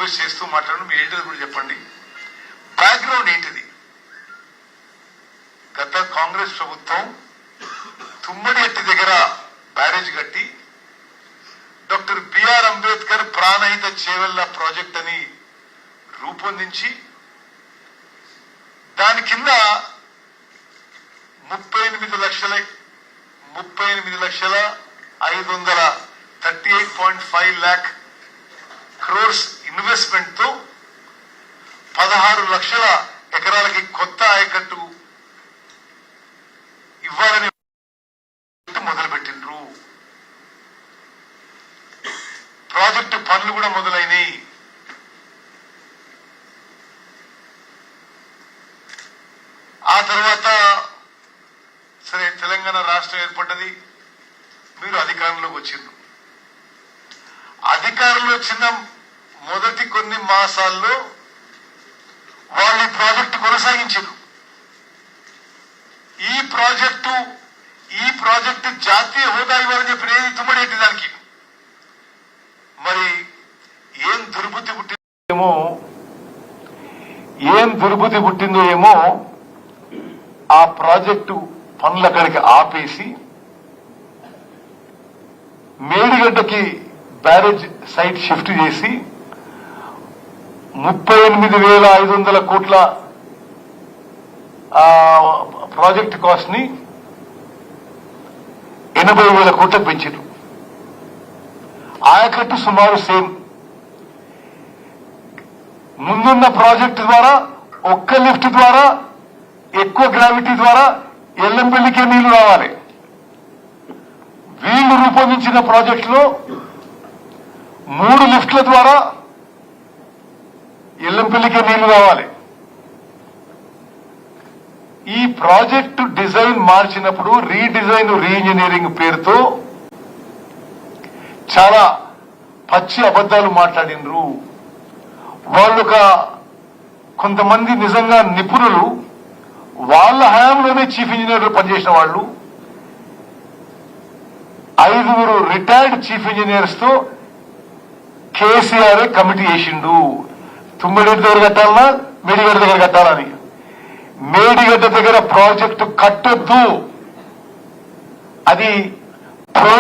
Request చేస్తూ మాట్లాడడం ఏంటిది కూడా చెప్పండి. బ్యాక్గ్రౌండ్ ఏంటిది? గత కాంగ్రెస్ ప్రభుత్వం తుమ్మడి ఎట్టి దగ్గర బ్యారేజ్ కట్టి doctor BR Ambedkar Pranahita Chevella project అని రూపొందించి దాని కింద 38.5 lakh crores ఇన్వెస్ట్మెంట్ తో 16 లక్షల ఎకరాలకి కొత్త ఆయకట్టు ఇవ్వాలని మొదలుపెట్టిండ్రు. ప్రాజెక్టు పనులు కూడా మొదలైనవి. ఆ తర్వాత సరే తెలంగాణ రాష్ట్రం ఏర్పడ్డది, మీరు అధికారంలోకి వచ్చిండ్రు. అధికారంలో వచ్చిన మొదటి కొన్ని మాసాల్లో వాళ్ళు ఈ ప్రాజెక్టు కొనసాగించారు. ఈ ప్రాజెక్టు జాతీయ హోదా ఇవ్వాలని చెప్పిన ఏది తుమ్మడేటి దానికి మరి ఏం దుర్బుద్ధి పుట్టిందో ఏమో ఆ ప్రాజెక్టు పనులు అక్కడికి ఆపేసి మేడిగడ్డకి బ్యారేజ్ సైట్ షిఫ్ట్ చేసి 38,500 కోట్ల ప్రాజెక్ట్ కాస్ట్ ని 80,000 కోట్లకు పెంచారు. ఆయకట్టు సుమారు సేమ్. ముందున్న ప్రాజెక్టు ద్వారా ఒక్క లిఫ్ట్ ద్వారా ఎక్కువ గ్రావిటీ ద్వారా ఎల్లంపల్లికే నీళ్లు రావాలి. వీళ్లు రూపొందించిన ప్రాజెక్టులో 3 లిఫ్ట్ల ద్వారా ఎల్లంపల్లికే నీళ్లు రావాలి. ఈ ప్రాజెక్టు డిజైన్ మార్చినప్పుడు రీడిజైన్ రీఇంజనీరింగ్ పేరుతో చాలా పచ్చి అబద్దాలు మాట్లాడినరు. వాళ్ళు కొంతమంది నిజంగా నిపుణులు, వాళ్ళ హయాంలోనే చీఫ్ ఇంజనీర్లు పనిచేసిన వాళ్ళు 5 రిటైర్డ్ చీఫ్ ఇంజనీర్స్ తో కేసీఆర్ కమిటీ వేసిండు. తుమ్మిడిగడ్డ దగ్గర కట్టాలన్నా మేడిగడ్డ దగ్గర కట్టాలని. మేడిగడ్డ దగ్గర ప్రాజెక్టు కట్టొద్దు, అది